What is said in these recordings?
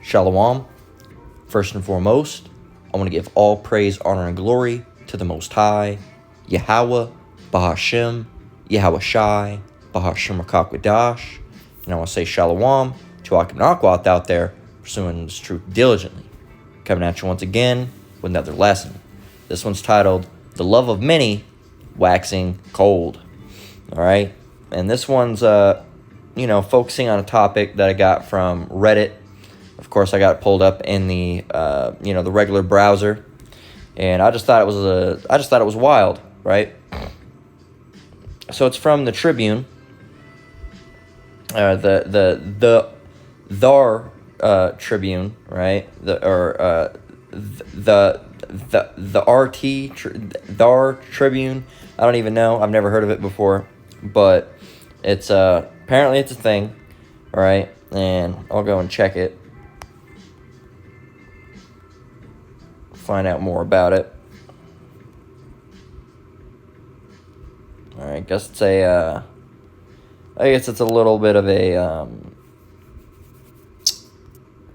Shalom. First and foremost, I want to give all praise, honor, and glory to the Most High, Yahweh, Bahashem, Yahweh Shai, Bahashem Rakakwadash. And I want to say Shalom to Akim Nakwat out there pursuing this truth diligently. Coming at you once again with another lesson. This one's titled, The Love of Many Waxing Cold. All right? And this one's, focusing on a topic that I got from Reddit. Of course, I got it pulled up in the, the regular browser. And I just thought it was wild, right? So it's from the Tribune. The Tribune, right? The RT Tribune. I don't even know. I've never heard of it before, but it's apparently it's a thing, right? And I'll go and check it, find out more about it. All right, I guess it's a little bit of a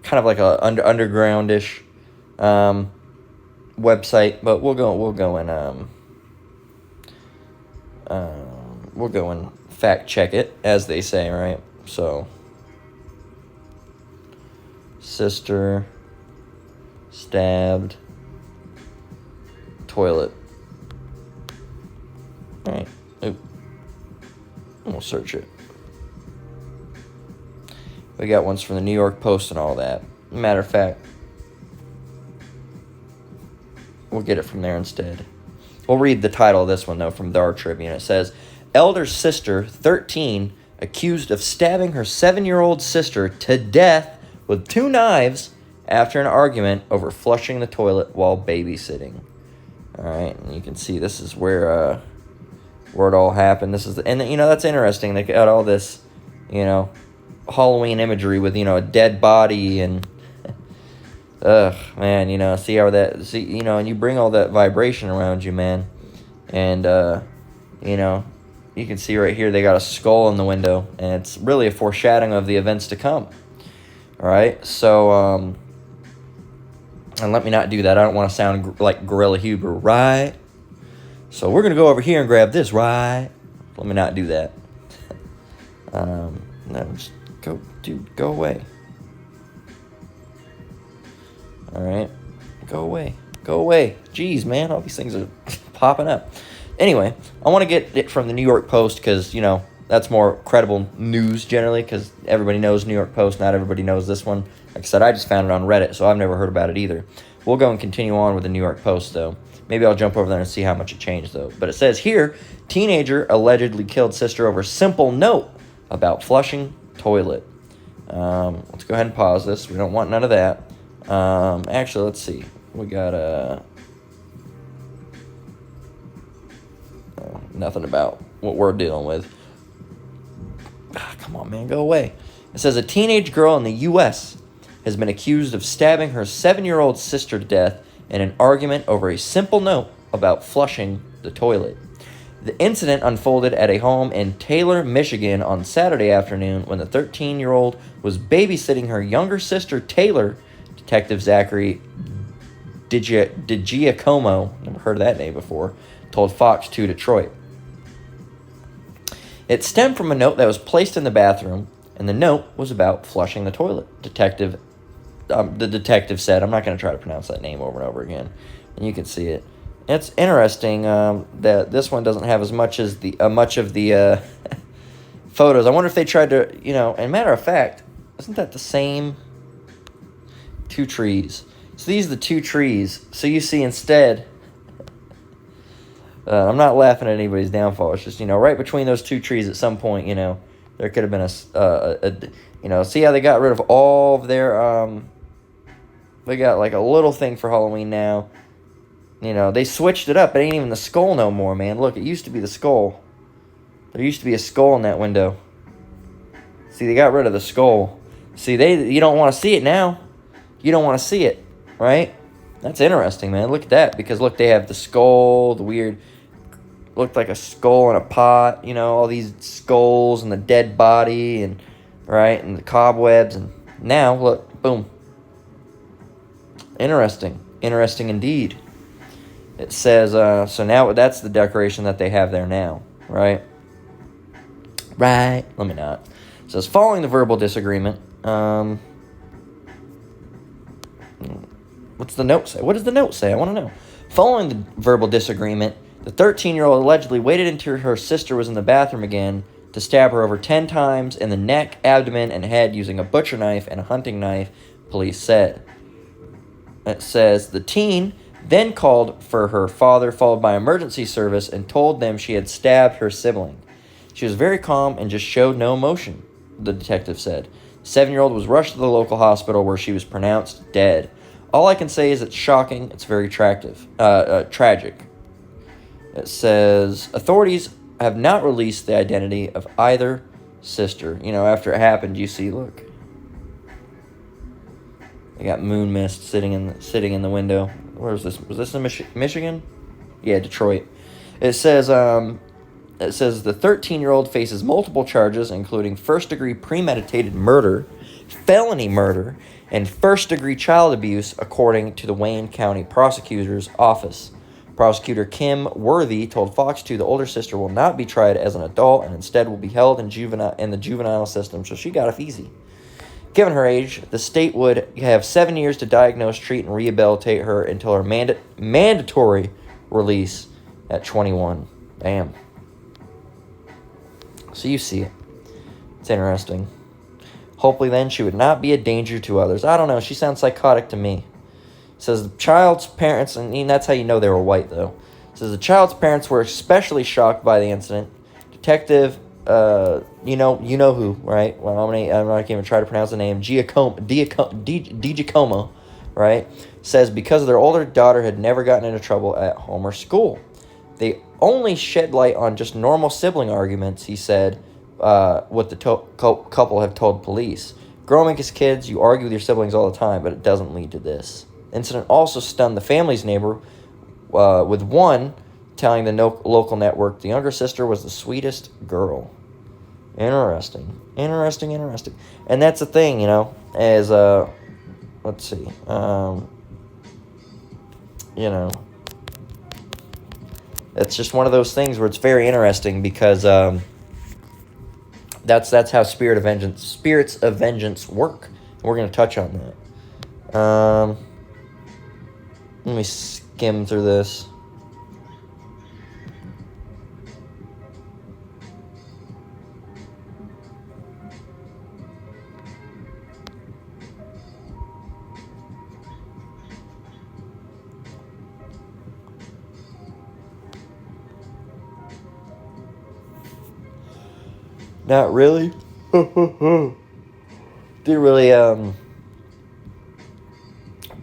kind of like a undergroundish website, but we'll go and fact check it, as they say, right? So, sister stabbed toilet. All right. Oop. We'll search it. We got ones from the New York Post and all that. Matter of fact, we'll get it from there instead. We'll read the title of this one, though, from the Dar Tribune. It says, Elder sister, 13, accused of stabbing her 7-year-old sister to death with 2 knives after an argument over flushing the toilet while babysitting. All right, and you can see this is where it all happened. That's interesting. They got all this, Halloween imagery with, a dead body and, man, and you bring all that vibration around you, man. And, you can see right here they got a skull in the window, and it's really a foreshadowing of the events to come. All right, so, and let me not do that. I don't want to sound like Gorilla Huber, right? So we're going to go over here and grab this, right? Let me not do that. No, just go away. All right, go away. Jeez, man, all these things are popping up. Anyway, I want to get it from the New York Post because, that's more credible news generally because everybody knows New York Post. Not everybody knows this one. Like I said, I just found it on Reddit, so I've never heard about it either. We'll go and continue on with the New York Post, though. Maybe I'll jump over there and see how much it changed, though. But it says here, teenager allegedly killed sister over simple note about flushing toilet. Let's go ahead and pause this. We don't want none of that. Actually, let's see. We got nothing about what we're dealing with. Come on, man, go away. It says a teenage girl in the U.S. has been accused of stabbing her 7-year-old sister to death in an argument over a simple note about flushing the toilet. The incident unfolded at a home in Taylor, Michigan on Saturday afternoon when the 13-year-old was babysitting her younger sister, Taylor. Detective Zachary DiGiacomo, never heard of that name before, told Fox 2 Detroit. It stemmed from a note that was placed in the bathroom, and the note was about flushing the toilet. The detective said, I'm not going to try to pronounce that name over and over again, and you can see it. It's interesting that this one doesn't have as much of the photos. I wonder if they tried to, and matter of fact, isn't that the same 2 trees? So these are the 2 trees. So you see instead, I'm not laughing at anybody's downfall. It's just, right between those 2 trees at some point, there could have been see how they got rid of all of their, they got like a little thing for Halloween now. They switched it up. It ain't even the skull no more, man. Look, it used to be the skull. There used to be a skull in that window. See, they got rid of the skull. See, you don't want to see it now. You don't want to see it, right? That's interesting, man. Look at that. Because, look, they have the skull, the weird, looked like a skull in a pot, all these skulls and the dead body, and right, and the cobwebs. And now, look, boom, Interesting. Interesting indeed. It says, so now that's the decoration that they have there now, right? Right. Let me not. It says, following the verbal disagreement, what's the note say? What does the note say? I want to know. Following the verbal disagreement, the 13-year-old allegedly waited until her sister was in the bathroom again to stab her over 10 times in the neck, abdomen, and head using a butcher knife and a hunting knife, police said. It says, the teen then called for her father, followed by emergency service, and told them she had stabbed her sibling. She was very calm and just showed no emotion, the detective said. The 7-year-old was rushed to the local hospital where she was pronounced dead. All I can say is it's shocking. It's very tragic. It says, authorities have not released the identity of either sister. You know, after it happened, you see, look. They got moon mist sitting in the window. Where was this? Was this in Michigan? Yeah, Detroit. It says the 13-year-old faces multiple charges, including first-degree premeditated murder, felony murder, and first-degree child abuse, according to the Wayne County Prosecutor's Office. Prosecutor Kim Worthy told Fox 2 the older sister will not be tried as an adult and instead will be held in the juvenile system, so she got off easy. Given her age, the state would have 7 years to diagnose, treat, and rehabilitate her until her mandatory release at 21. Damn. So you see it. It's interesting. Hopefully then she would not be a danger to others. I don't know. She sounds psychotic to me. It says the child's parents, and that's how you know they were white, though. It says the child's parents were especially shocked by the incident. Detective, you know who, right? Well, I'm not going to even try to pronounce the name. DiGiacomo, right? Says because their older daughter had never gotten into trouble at home or school. They only shed light on just normal sibling arguments, he said, what the couple have told police. Growing up as kids, you argue with your siblings all the time, but it doesn't lead to this. The incident also stunned the family's neighbor, with one telling the local network the younger sister was the sweetest girl. Interesting. And that's the thing, as, let's see, it's just one of those things where it's very interesting because, that's how spirits of vengeance work. And we're going to touch on that. Let me skim through this. Not really. Didn't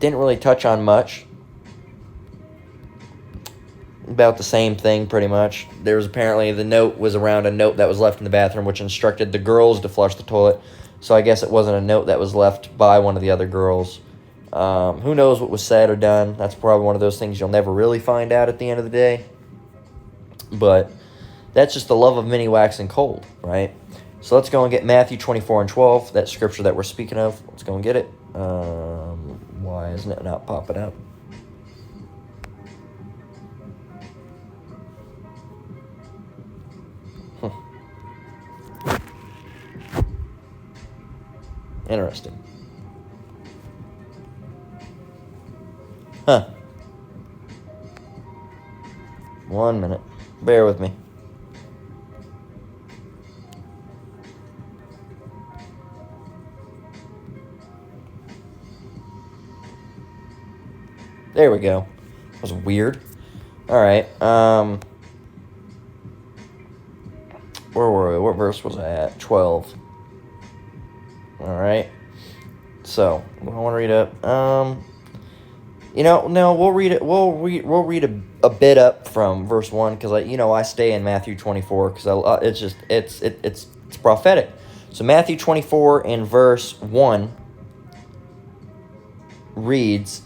really touch on much. About the same thing, pretty much. There was apparently, the note was around a note that was left in the bathroom, which instructed the girls to flush the toilet. So I guess it wasn't a note that was left by one of the other girls. Who knows what was said or done? That's probably one of those things you'll never really find out at the end of the day. But that's just the love of many waxing cold, right? So let's go and get Matthew 24:12, that scripture that we're speaking of. Let's go and get it. Why isn't it not popping up? Interesting. Huh. 1 minute. Bear with me. There we go. That was weird. Alright. Where were we? What verse was I at? 12. Alright. So, I want to read it. No, we'll read it. We'll read a bit up from verse 1 because I stay in Matthew 24 because it's prophetic. So Matthew 24 in verse 1 reads.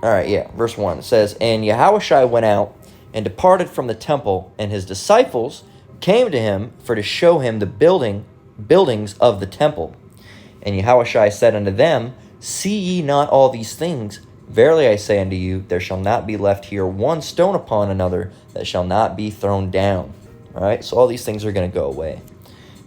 Verse 1. It says, And Yahushua went out and departed from the temple, and his disciples came to him to show him the buildings of the temple. And Yahushua said unto them, See ye not all these things? Verily I say unto you, there shall not be left here one stone upon another that shall not be thrown down. All right, so all these things are going to go away.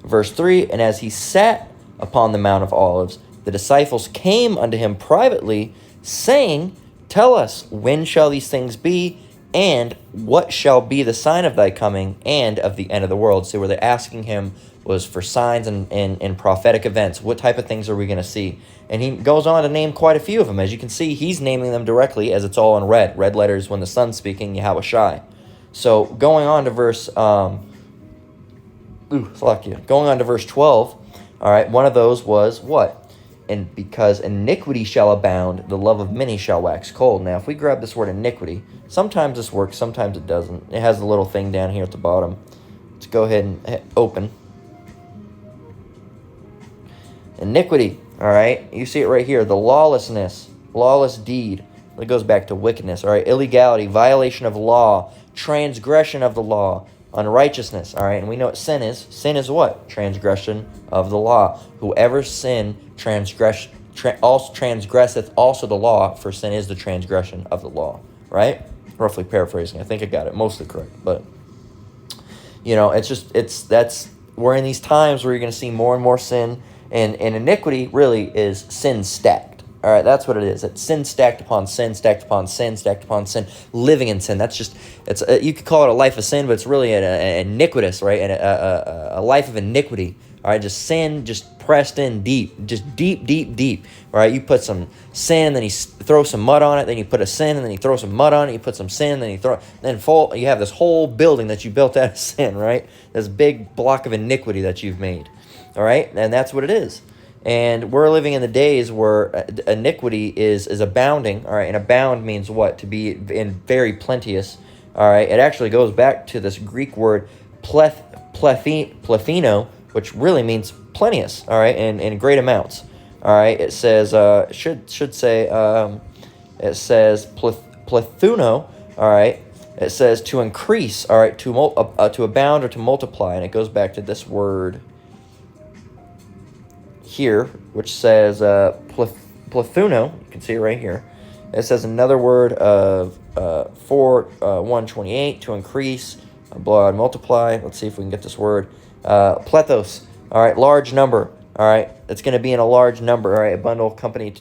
Verse 3, and as he sat upon the Mount of Olives, the disciples came unto him privately, saying, Tell us, when shall these things be? And what shall be the sign of thy coming and of the end of the world? So where they're asking him was for signs and prophetic events. What type of things are we going to see? And he goes on to name quite a few of them. As you can see, he's naming them directly as it's all in red. Red letters when the sun's speaking, Yahweh Shai. So going on to verse... going on to verse 12, all right, one of those was what? And because iniquity shall abound, the love of many shall wax cold. Now, if we grab this word iniquity, sometimes this works, sometimes it doesn't. It has a little thing down here at the bottom. Let's go ahead and open. Iniquity, all right, you see it right here, the lawlessness, lawless deed. It goes back to wickedness, all right, illegality, violation of law, transgression of the law, unrighteousness, all right, and we know what sin is. Sin is what? Transgression of the law. Whoever transgresseth also the law, for sin is the transgression of the law, right? Roughly paraphrasing. I think I got it mostly correct, but, we're in these times where you're going to see more and more sin, and iniquity really is sin stacked. All right, that's what it is. It's sin stacked upon sin, stacked upon sin, stacked upon sin, living in sin. That's just, you could call it a life of sin, but it's really an iniquitous, right? And a life of iniquity. All right, just sin, just pressed in deep, just deep, deep, deep. All right, you put some sin, then you throw some mud on it, then you put a sin, and then you throw some mud on it, you put some sin, then you have this whole building that you built out of sin, right? This big block of iniquity that you've made. All right, and that's what it is. And we're living in the days where iniquity is abounding, all right? And abound means what? To be in very plenteous, all right? It actually goes back to this Greek word plethino, which really means plenteous, all right? In great amounts, all right? It says, should say, it says plethuno, all right? It says to increase, all right? To abound or to multiply, and it goes back to this word here, which says plethuno. You can see it right here. It says another word of 128, to increase, blood, multiply. Let's see if we can get this word. Plethos. All right, large number. All right, it's going to be in a large number. All right, a bundle, company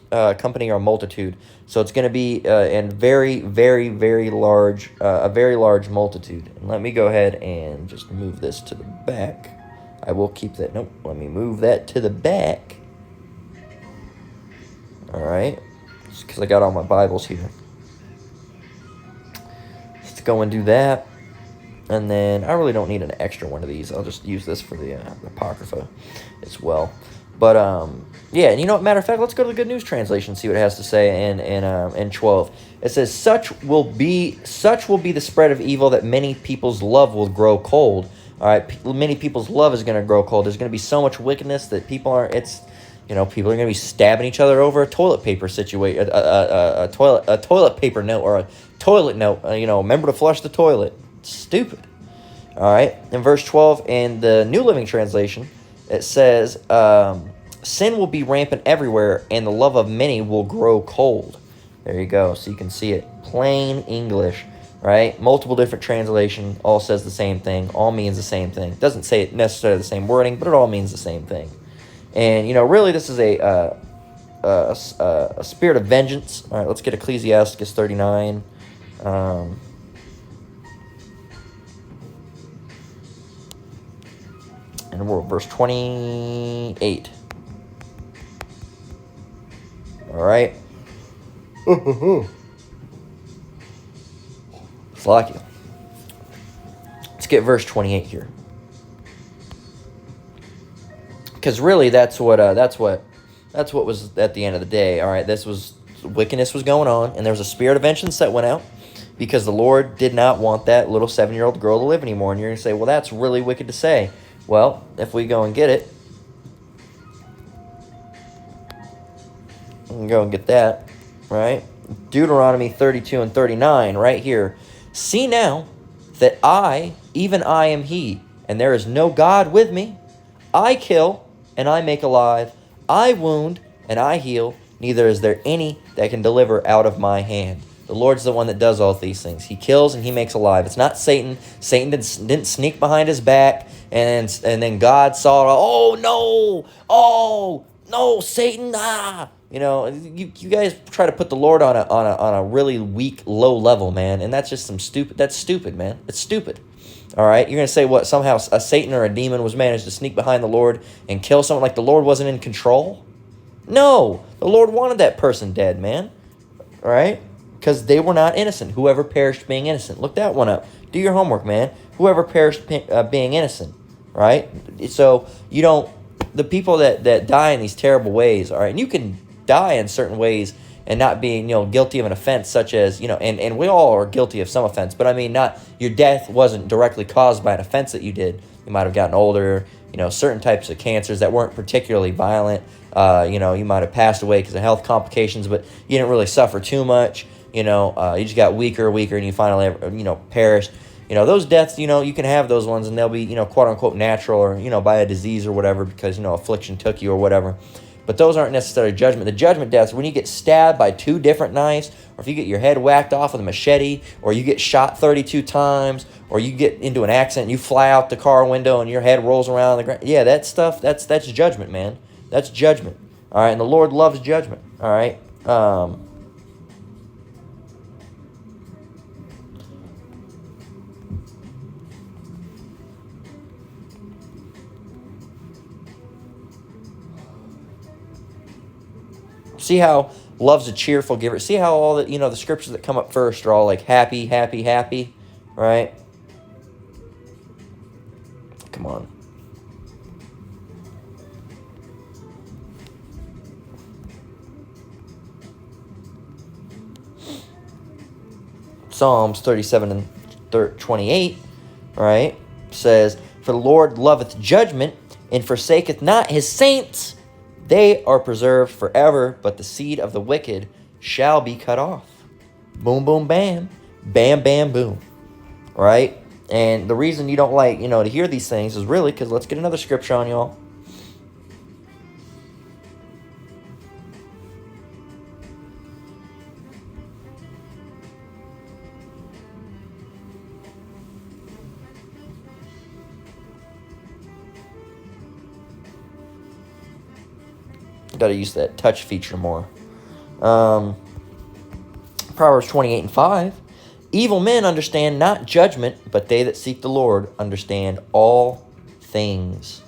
or multitude. So it's going to be in very, very, very large, a very large multitude. And let me go ahead and just move this to the back. I will keep that. Nope, let me move that to the back. All right, just because I got all my Bibles here. Let's go and do that. And then I really don't need an extra one of these. I'll just use this for the Apocrypha as well. But yeah, and matter of fact, let's go to the Good News Translation, see what it has to say in 12. It says, such will be the spread of evil that many people's love will grow cold. All right, many people's love is going to grow cold. There's going to be so much wickedness that people are going to be stabbing each other over a toilet paper situation, a toilet paper note or a toilet note. Remember to flush the toilet. It's stupid. All right. In verse 12 in the New Living Translation, it says, sin will be rampant everywhere, and the love of many will grow cold. There you go. So you can see it. Plain English. Right? Multiple different translation, all says the same thing, all means the same thing. Doesn't say it necessarily the same wording, but it all means the same thing. And, really this is a spirit of vengeance. All right, let's get Ecclesiasticus 39. And we're verse 28. All right. Slack you. Let's get verse 28 here, because really that's what was at the end of the day. All right, wickedness was going on, and there was a spirit of vengeance that went out because the Lord did not want that little 7-year-old girl to live anymore. And you're gonna say, well, that's really wicked to say. Well, if we go and get it, we can go and get that, right? Deuteronomy 32 and 39, right here. See now that I, even I, am he, and there is no God with me. I kill, and I make alive. I wound, and I heal. neither is there any that can deliver out of my hand. The Lord's the one that does all these things. He kills and he makes alive. It's not Satan. Satan didn't sneak behind his back and then God saw, oh no, Satan, you guys try to put the Lord on a really weak, low level, man, and that's just that's stupid, man. It's stupid. All right, you're gonna say what? Somehow a Satan or a demon was managed to sneak behind the Lord and kill someone, like the Lord wasn't in control? No, the Lord wanted that person dead, man. All right, because they were not innocent. Whoever perished being innocent. Look that one up. Do your homework, man. Whoever perished being innocent. Right. So the people that die in these terrible ways. All right, and you can die in certain ways and not being, guilty of an offense such as, and we all are guilty of some offense, but I mean, not, your death wasn't directly caused by an offense that you did. You might have gotten older, certain types of cancers that weren't particularly violent. You might have passed away because of health complications, but you didn't really suffer too much. You just got weaker, and you finally, perished. Those deaths, you can have those ones and they'll be, quote unquote natural or, by a disease or whatever because, affliction took you or whatever. But those aren't necessarily judgment. The judgment deaths, when you get stabbed by 2 different knives, or if you get your head whacked off with a machete, or you get shot 32 times, or you get into an accident and you fly out the car window and your head rolls around the ground. Yeah, that stuff, that's judgment, man. That's judgment. All right, and the Lord loves judgment. All right. See how love's a cheerful giver. See how all the scriptures that come up first are all like happy, happy, happy, right? Come on. Psalms 37 and 28, right, says, "For the Lord loveth judgment, and forsaketh not his saints. They are preserved forever, but the seed of the wicked shall be cut off." Boom, boom, bam. Bam, bam, boom. Right? And the reason you don't like, to hear these things is really because, let's get another scripture on y'all. Got to use that touch feature more. Proverbs 28 and 5. "Evil men understand not judgment, but they that seek the Lord understand all things."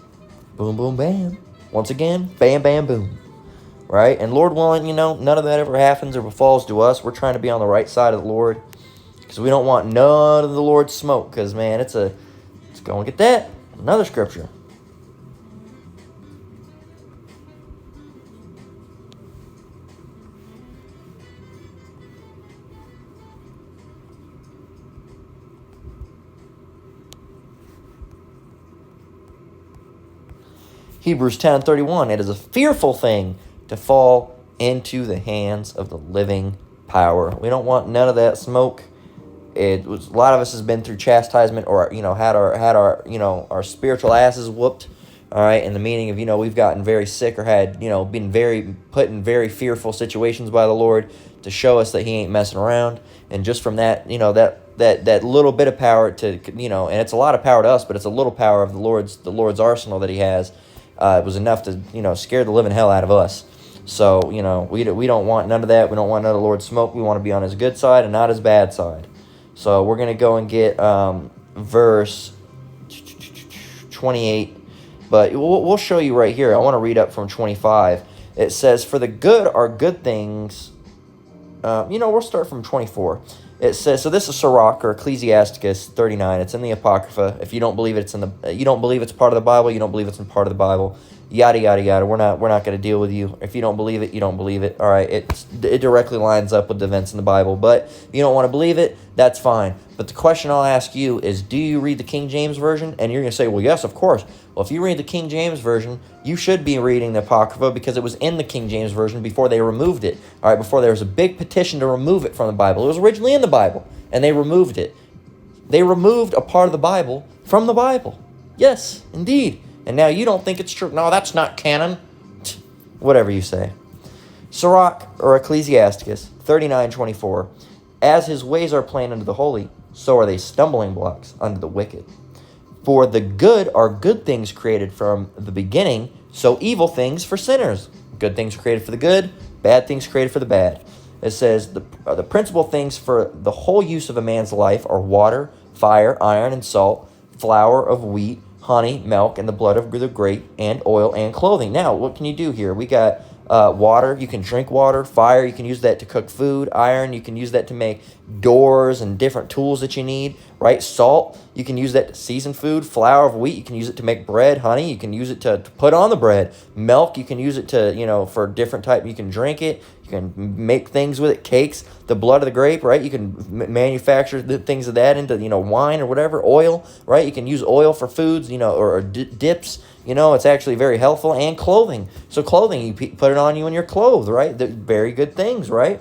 Boom, boom, bam. Once again, bam, bam, boom. Right? And Lord willing, none of that ever happens or befalls to us. We're trying to be on the right side of the Lord because we don't want none of the Lord's smoke because, man, let's go and get that. Another scripture. Hebrews 10:31, "It is a fearful thing to fall into the hands of the living power." We don't want none of that smoke. A lot of us has been through chastisement or had our our spiritual asses whooped. All right, in the meaning of we've gotten very sick or had been put in very fearful situations by the Lord to show us that He ain't messing around. And just from that that little bit of power to and it's a lot of power to us, but it's a little power of the Lord's arsenal that He has. It was enough to scare the living hell out of us. So we don't want none of that. We don't want none of the Lord's smoke. We want to be on His good side and not His bad side. So we're gonna go and get verse 28, but we'll show you right here. I want to read up from 25. It says, "For the good are good things." We'll start from 24. It says, so this is Sirach or Ecclesiasticus 39. It's in the Apocrypha. If you don't believe it's you don't believe it's part of the Bible, you don't believe it's in part of the Bible, yada, yada, yada. We're not going to deal with you. If you don't believe it, you don't believe it. All right, it directly lines up with the events in the Bible. But if you don't want to believe it, that's fine. But the question I'll ask you is, do you read the King James Version? And you're going to say, well, yes, of course. Well, if you read the King James Version, you should be reading the Apocrypha because it was in the King James Version before they removed it. All right, before there was a big petition to remove it from the Bible. It was originally in the Bible, and they removed it. They removed a part of the Bible from the Bible. Yes, indeed. And now you don't think it's true. No, that's not canon. Whatever you say. Sirach, or Ecclesiasticus 39:24. As his ways are plain unto the holy, so are they stumbling blocks unto the wicked. For the good are good things created from the beginning, so evil things for sinners. Good things created for the good, bad things created for the bad. It says the principal things for the whole use of a man's life are water, fire, iron, and salt, flour of wheat, honey, milk, and the blood of the grape, and oil, and clothing. Now, what can you do here? We got water. You can drink water. Fire, you can use that to cook food. Iron, you can use that to make doors and different tools that you need, right? Salt, you can use that to season food. Flour of wheat, you can use it to make bread. Honey, you can use it to put on the bread. Milk, you can use it to, for different type. You can drink it. You can make things with it, cakes. The blood of the grape, right? You can manufacture things of that into, wine or whatever. Oil, right? You can use oil for foods, or dips. It's actually very helpful. And clothing. So clothing, you put it on you and you're clothed, right? They're very good things, right?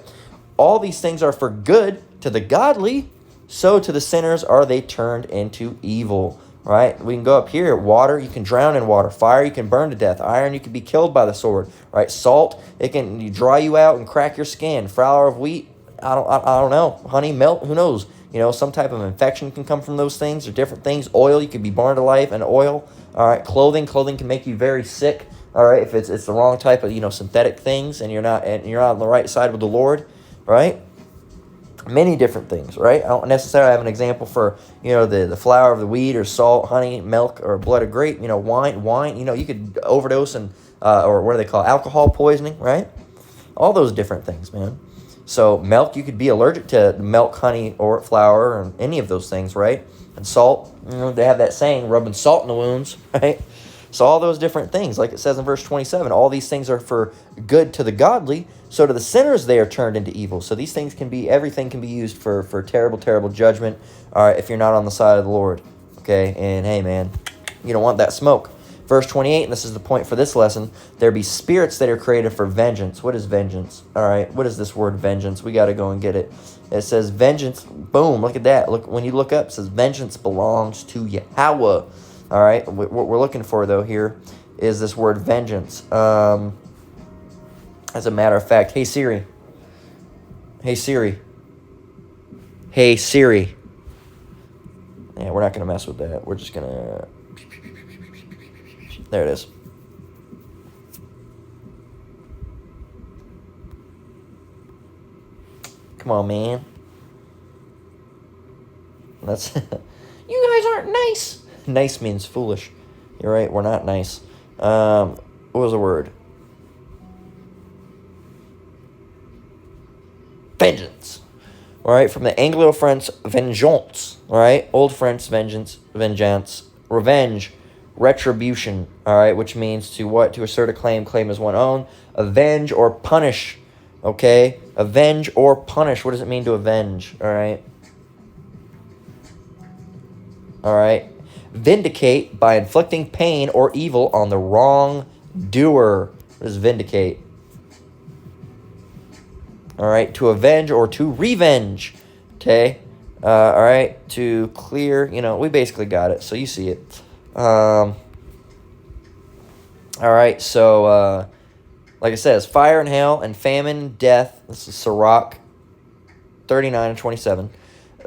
All these things are for good to the godly, so to the sinners are they turned into evil, right? We can go up here. Water, you can drown in water. Fire, you can burn to death. Iron, you can be killed by the sword, right? Salt, it can dry you out and crack your skin. Flour of wheat, I don't know. Honey, milk, who knows? Some type of infection can come from those things or different things. Oil, you could be burned to life, and oil. All right, clothing can make you very sick. All right, if it's the wrong type of synthetic things, and you're not on the right side with the Lord, right? Many different things, right? I don't necessarily have an example for the flour of the wheat or salt, honey, milk, or blood of grape. Wine. You could overdose and or what do they call it? Alcohol poisoning, right? All those different things, man. So milk, you could be allergic to milk, honey, or flour, or any of those things, right? And salt, they have that saying, rubbing salt in the wounds, right? So all those different things, like it says in verse 27, all these things are for good to the godly, so to the sinners they are turned into evil. So these things everything can be used for terrible, terrible judgment, all right, if you're not on the side of the Lord, okay? And hey, man, you don't want that smoke. Verse 28, and this is the point for this lesson, there be spirits that are created for vengeance. What is vengeance? All right, what is this word vengeance? We got to go and get it. It says vengeance, boom, look at that. Look, when you look up, it says vengeance belongs to Yahweh. All right, what we're looking for, though, here is this word vengeance. As a matter of fact, hey, Siri. Hey, Siri. Hey, Siri. Yeah, we're not going to mess with that. We're just going to... There it is. Come on, man. That's... You guys aren't nice. Nice means foolish. You're right, we're not nice. What was the word? Vengeance. All right, from the Anglo-French vengeance. All right, Old French vengeance, revenge, retribution. All right, which means to what? To assert a claim as one own. Avenge or punish. Okay, avenge or punish. What does it mean to avenge? All right. All right. Vindicate by inflicting pain or evil on the wrongdoer. What is vindicate? All right. To avenge or to revenge. Okay. All right. To clear. We basically got it. So you see it. All right. So, like it says, fire and hail and famine, death. This is Sirach 39 and 27.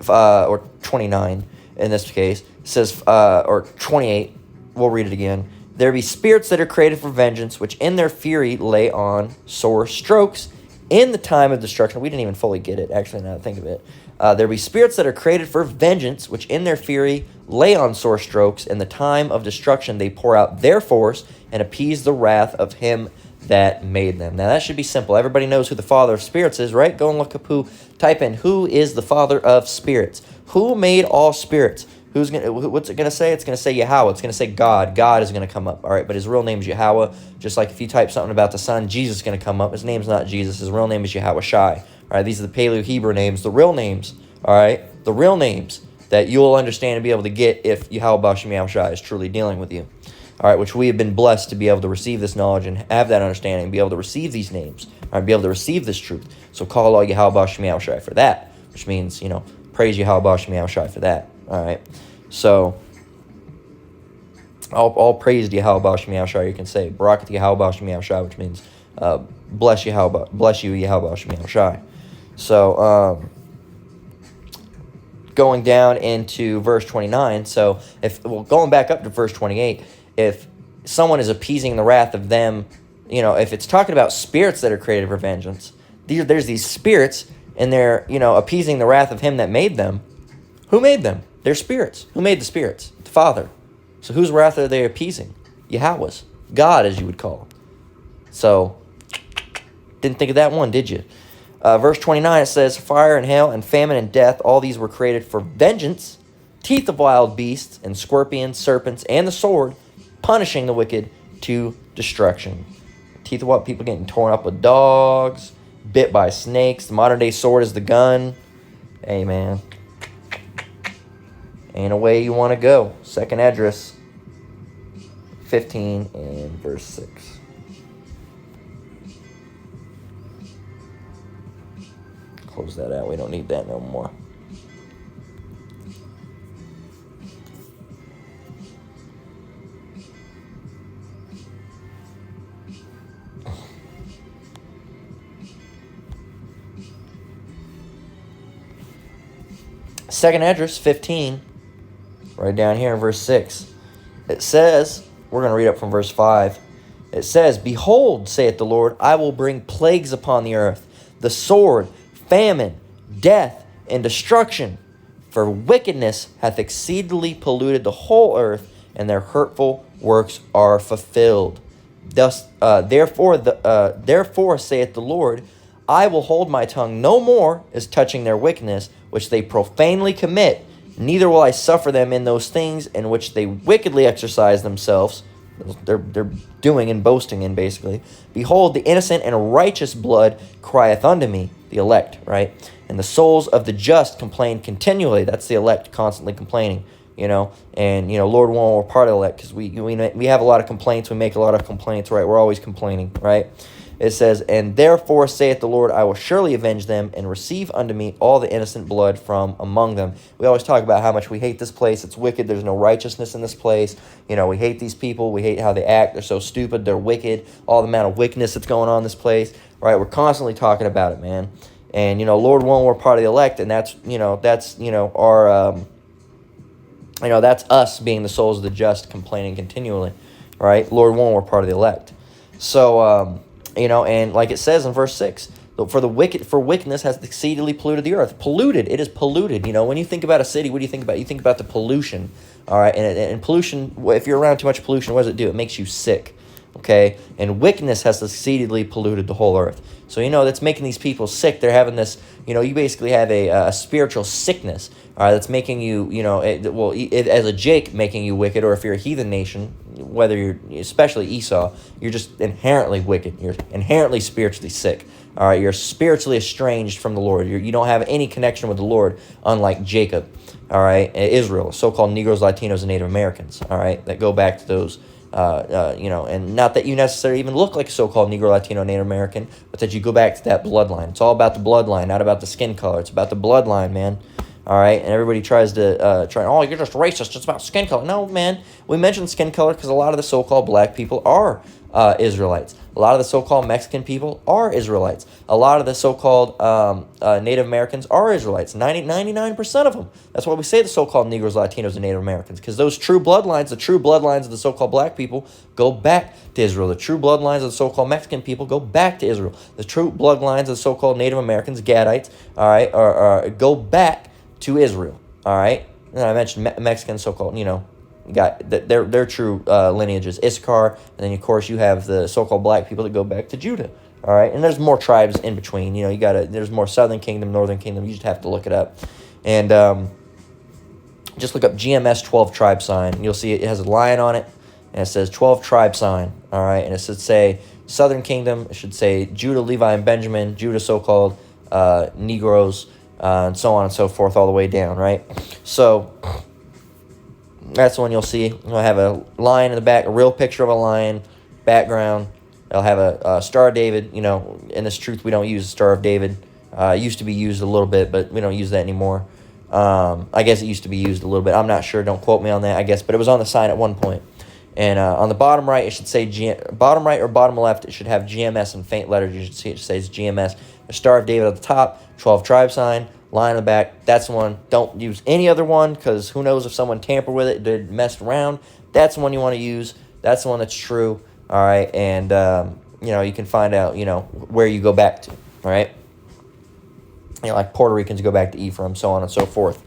Or 29 in this case. It says, or 28, we'll read it again. There be spirits that are created for vengeance, which in their fury lay on sore strokes in the time of destruction. We didn't even fully get it, actually, now that I think of it. There be spirits that are created for vengeance, which in their fury lay on sore strokes. In the time of destruction they pour out their force and appease the wrath of him that made them. Now, that should be simple. Everybody knows who the father of spirits is, right? Go and look up type in who is the father of spirits. Who made all spirits? What's it going to say? It's going to say Yahweh. It's going to say God. God is going to come up, all right? But his real name is Yahweh. Just like if you type something about the Son, Jesus is going to come up. His name's not Jesus. His real name is Yahweh Shai. All right, these are the Paleo-Hebrew names, the real names, all right? The real names that you'll understand and be able to get if Yahweh Bashem Yahweh Shai is truly dealing with you. All right, which we have been blessed to be able to receive this knowledge and have that understanding, and be able to receive these names, all right, be able to receive this truth. So call all Yahweh Bashem Yahweh Shai for that, which means, praise Yahweh Bashem Yahweh Shai for that, all right? So, all praise to Yahweh Bashem Yahweh Shai, you can say. Barak to Yahweh Bashem Yahweh Shai, which means Bless you, Yahweh Shem Shai. So, going down into verse 29, so going back up to verse 28, if someone is appeasing the wrath of them, if it's talking about spirits that are created for vengeance, there's these spirits, and they're, appeasing the wrath of him that made them. Who made them? They're spirits. Who made the spirits? The Father. So whose wrath are they appeasing? Yahweh's. God, as you would call him. So, didn't think of that one, did you? Verse 29, it says, fire and hail and famine and death, all these were created for vengeance, teeth of wild beasts and scorpions, serpents, and the sword, punishing the wicked to destruction. Teeth of what? People getting torn up with dogs, bit by snakes. The modern day sword is the gun. Hey, man. Ain't a way you want to go. Second Esdras 15 and verse 6. Close that out. We don't need that no more. Second Esdras 15, right down here in verse 6. It says, we're going to read up from verse 5. It says, behold, saith the Lord, I will bring plagues upon the earth, the sword, famine, death, and destruction. For wickedness hath exceedingly polluted the whole earth, and their hurtful works are fulfilled. Thus, therefore, saith the Lord, I will hold my tongue no more as touching their wickedness, which they profanely commit, neither will I suffer them in those things in which they wickedly exercise themselves. They're doing and boasting in, basically. Behold, the innocent and righteous blood crieth unto me, the elect, right? And the souls of the just complain continually. That's the elect constantly complaining, And, Lord, we're part of the elect because we have a lot of complaints. We make a lot of complaints, right? We're always complaining, right? It says, and therefore saith the Lord, I will surely avenge them and receive unto me all the innocent blood from among them. We always talk about how much we hate this place. It's wicked. There's no righteousness in this place. We hate these people. We hate how they act. They're so stupid. They're wicked. All the amount of wickedness that's going on in this place, right? We're constantly talking about it, man. And, Lord willing, we're part of the elect, and that's our, that's us being the souls of the just complaining continually, right? Lord willing, we're part of the elect. So, and like it says in verse 6, for wickedness has exceedingly polluted the earth. Polluted, it is polluted. When you think about a city, what do you think about? You think about the pollution, all right? And pollution, if you're around too much pollution, what does it do? It makes you sick, okay? And wickedness has exceedingly polluted the whole earth. So, that's making these people sick. They're having this, you basically have a spiritual sickness, all right, that's making you, as a Jake, making you wicked, or if you're a heathen nation, whether you're, especially Esau, you're just inherently wicked. You're inherently spiritually sick, all right? You're spiritually estranged from the Lord. You don't have any connection with the Lord, unlike Jacob, all right? Israel, so-called Negroes, Latinos, and Native Americans, all right, that go back to those, and not that you necessarily even look like a so-called Negro, Latino, Native American, but that you go back to that bloodline. It's all about the bloodline, not about the skin color. It's about the bloodline, man. All right, and everybody tries to you're just racist. It's about skin color. No, man. We mentioned skin color because a lot of the so-called black people are Israelites. A lot of the so-called Mexican people are Israelites. A lot of the so-called Native Americans are Israelites. 99% of them. That's why we say the so-called Negroes, Latinos, and Native Americans, because those true bloodlines, the true bloodlines of the so-called black people, go back to Israel. The true bloodlines of the so-called Mexican people go back to Israel. The true bloodlines of the so-called Native Americans, Gadites, all right, go back to Israel, all right? And I mentioned Mexican so-called, got their true lineage is Issachar, and then of course you have the so-called black people that go back to Judah, all right? And there's more tribes in between, there's more Southern Kingdom, Northern Kingdom. You just have to look it up, and just look up GMS 12 tribe sign, and you'll see it has a lion on it, and it says 12 tribe sign, all right? And it should say Southern Kingdom. It should say Judah, Levi, and Benjamin. Judah, so-called Negroes. And so on and so forth all the way down, right? So that's the one you'll see. It'll have a lion in the back, a real picture of a lion, background. It'll have a Star of David. In this truth, we don't use the Star of David. It used to be used a little bit, but we don't use that anymore. I guess it used to be used a little bit. I'm not sure. Don't quote me on that, I guess. But it was on the sign at one point. And on the bottom right, it should say bottom right or bottom left, it should have GMS in faint letters. You should see it says GMS. The Star of David at the top, 12 tribe sign, line on the back. That's the one. Don't use any other one, because who knows if someone tampered with it, did messed around. That's the one you want to use. That's the one that's true. All right, and you can find out where you go back to. All right, like Puerto Ricans go back to Ephraim, so on and so forth.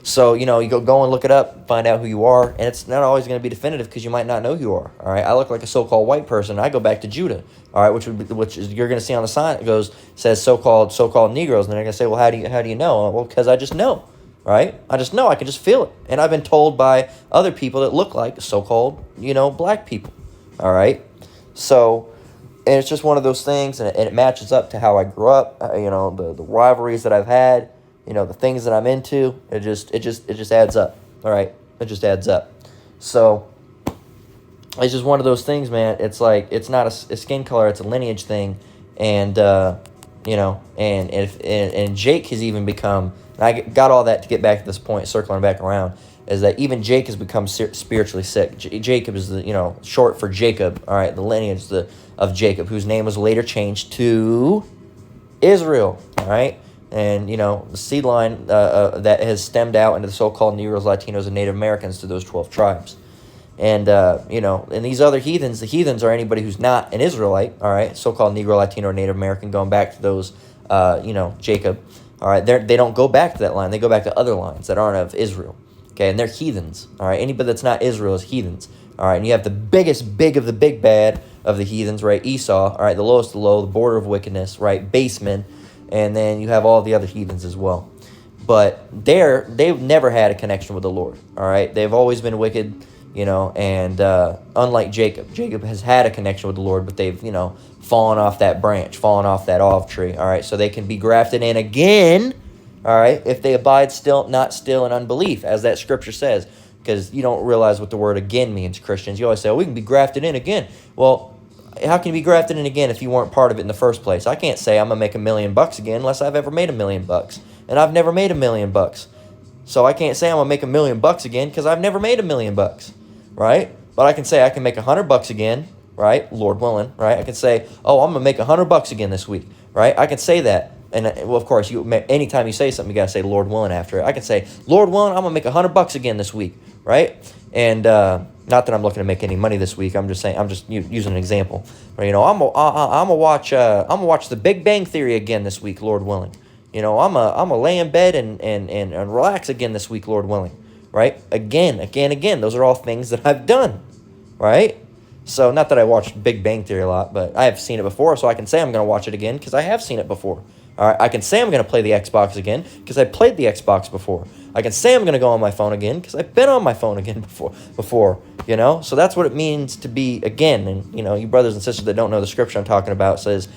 So, you go and look it up, find out who you are, and it's not always going to be definitive, because you might not know who you are, all right? I look like a so-called white person, I go back to Judah, all right, which is you're going to see on the sign, says so-called Negroes, and they're going to say, well, how do you know? Well, because I just know, right? I just know, I can just feel it, and I've been told by other people that look like so-called, black people, all right? So, and it's just one of those things, and it matches up to how I grew up, the rivalries that I've had, the things that I'm into. It just adds up. All right, it just adds up. So it's just one of those things, man. It's like, it's not a skin color; it's a lineage thing, and and Jake has even become. And I got all that to get back to this point, circling back around, is that even Jake has become spiritually sick. Jacob is short for Jacob. All right, the lineage of Jacob, whose name was later changed to Israel. All right. And, the seed line that has stemmed out into the so-called Negroes, Latinos, and Native Americans to those 12 tribes. And, and these other heathens, the heathens are anybody who's not an Israelite, all right, so-called Negro, Latino, or Native American, going back to those, Jacob, all right, they don't go back to that line. They go back to other lines that aren't of Israel, okay, and they're heathens, all right. Anybody that's not Israel is heathens, all right, and you have the biggest big of the big bad of the heathens, right, Esau, all right, the lowest of the low, the border of wickedness, right, baseman. And then you have all the other heathens as well. But they've never had a connection with the Lord, all right? They've always been wicked, and unlike Jacob has had a connection with the Lord, but they've, fallen off that branch, fallen off that olive tree, all right? So they can be grafted in again, all right, if they abide not still in unbelief, as that scripture says, because you don't realize what the word again means, Christians. You always say, we can be grafted in again. Well, how can you be grafted in again if you weren't part of it in the first place? I can't say I'm going to make $1 million again unless I've ever made $1 million. And I've never made $1 million. So I can't say I'm going to make $1 million again because I've never made $1 million, right? But I can say I can make $100 again, right? Lord willing, right? I can say, I'm going to make $100 again this week, right? I can say that. And, well, of course, anytime you say something, you got to say Lord willing after it. I can say, Lord willing, I'm going to make $100 again this week, right? And not that I'm looking to make any money this week. I'm just saying, I'm just using an example. Or, I'm gonna watch The Big Bang Theory again this week, Lord willing. I'm gonna lay in bed and relax again this week, Lord willing. Right? Again. Those are all things that I've done. Right? So not that I watched Big Bang Theory a lot, but I have seen it before, so I can say I'm gonna watch it again because I have seen it before. All right, I can say I'm going to play the Xbox again because I played the Xbox before. I can say I'm going to go on my phone again because I've been on my phone again before, So that's what it means to be again. And, you brothers and sisters that don't know the scripture I'm talking about says,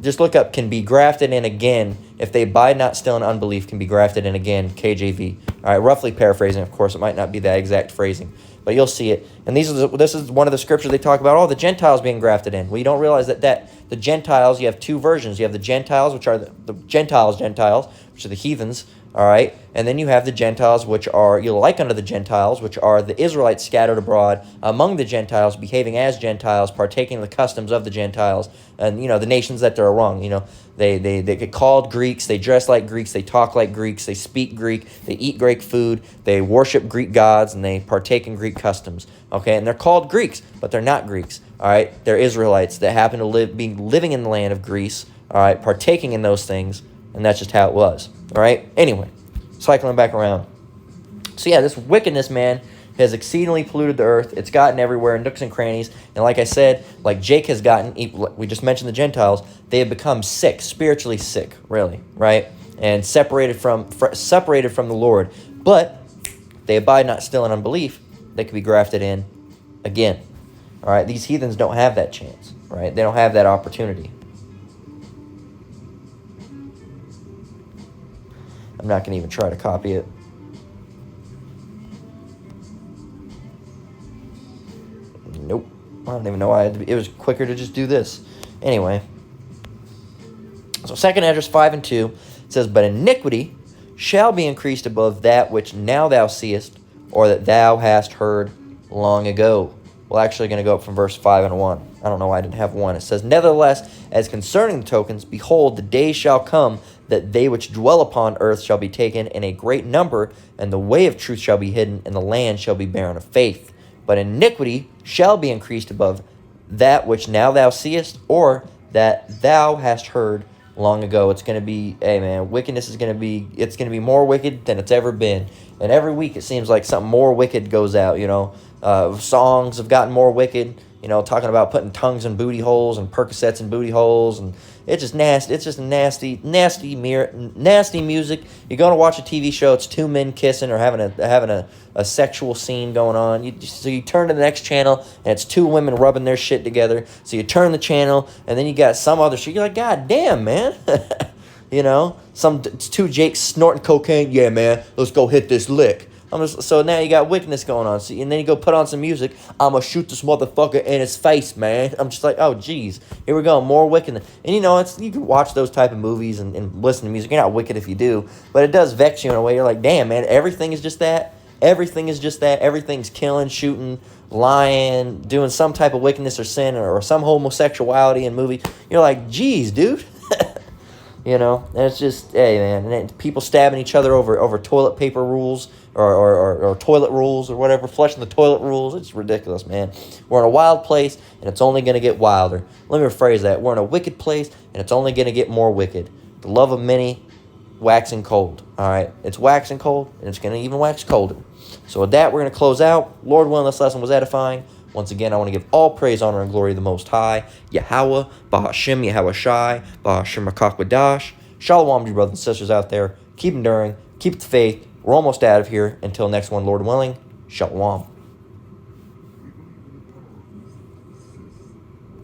just look up, can be grafted in again. If they abide not still in unbelief, can be grafted in again, KJV. All right, roughly paraphrasing, of course. It might not be that exact phrasing, but you'll see it. And this is one of the scriptures they talk about, the Gentiles being grafted in. Well, you don't realize that the Gentiles, you have two versions. You have the Gentiles, which are the Gentiles, which are the heathens, all right? And then you have the Gentiles, which are, like unto the Gentiles, which are the Israelites scattered abroad among the Gentiles, behaving as Gentiles, partaking of the customs of the Gentiles, and, the nations that they're wrong. They get called Greeks, they dress like Greeks, they talk like Greeks, they speak Greek, they eat Greek food, they worship Greek gods, and they partake in Greek customs, okay? And they're called Greeks, but they're not Greeks, all right? They're Israelites that happen to be living in the land of Greece, all right, partaking in those things, and that's just how it was, all right? Anyway, cycling back around. So yeah, this wickedness, man, has exceedingly polluted the earth. It's gotten everywhere in nooks and crannies. And like I said, like Jake has gotten, we just mentioned the Gentiles, they have become sick, spiritually sick, really, right? And separated from the Lord. But they abide not still in unbelief, they could be grafted in again. All right, these heathens don't have that chance, right? They don't have that opportunity. I'm not going to even try to copy it. Nope. I don't even know why it was quicker to just do this. Anyway. So 2 Esdras 5:2 says, but iniquity shall be increased above that which now thou seest, or that thou hast heard long ago. Well, actually, going to go up from verse 5 and 1. I don't know why I didn't have 1. It says, Nevertheless, as concerning the tokens, behold, the days shall come that they which dwell upon earth shall be taken in a great number, and the way of truth shall be hidden, and the land shall be barren of faith. But iniquity shall be increased above that which now thou seest, or that thou hast heard long ago. It's going to be, hey man, wickedness is going to be, it's going to be more wicked than it's ever been. And every week it seems like something more wicked goes out, you know. Songs have gotten more wicked, you know, talking about putting tongues in booty holes and Percocets in booty holes, and it's just nasty. It's just nasty music. You're going to watch a TV show, it's two men kissing or having a sexual scene going on. So you turn to the next channel, and it's two women rubbing their shit together. So you turn the channel, and then you got some other shit. You're like, God damn, man. You know, it's two Jakes snorting cocaine. Yeah, man, let's go hit this lick. So now you got wickedness going on. So, and then you go put on some music. I'm going to shoot this motherfucker in his face, man. I'm just like, oh, geez. Here we go. More wickedness. And, you know, you can watch those type of movies and listen to music. You're not wicked if you do. But it does vex you in a way. You're like, damn, man, everything is just that. Everything is just that. Everything's killing, shooting, lying, doing some type of wickedness or sin or some homosexuality in movie. You're like, geez, dude. You know, and it's just, hey, man, and people stabbing each other over toilet paper rules or toilet rules or whatever, flushing the toilet rules. It's ridiculous, man. We're in a wild place, and it's only going to get wilder. Let me rephrase that. We're in a wicked place, and it's only going to get more wicked. The love of many waxing cold, all right? It's waxing cold, and it's going to even wax colder. So with that, we're going to close out. Lord willing, this lesson was edifying. Once again, I want to give all praise, honor, and glory to the Most High, Yahweh, Bahashem, Yahweh Shai, Bahashem Rakakwadash. Shalom, you brothers and sisters out there. Keep enduring, keep the faith. We're almost out of here. Until next one, Lord willing, Shalom.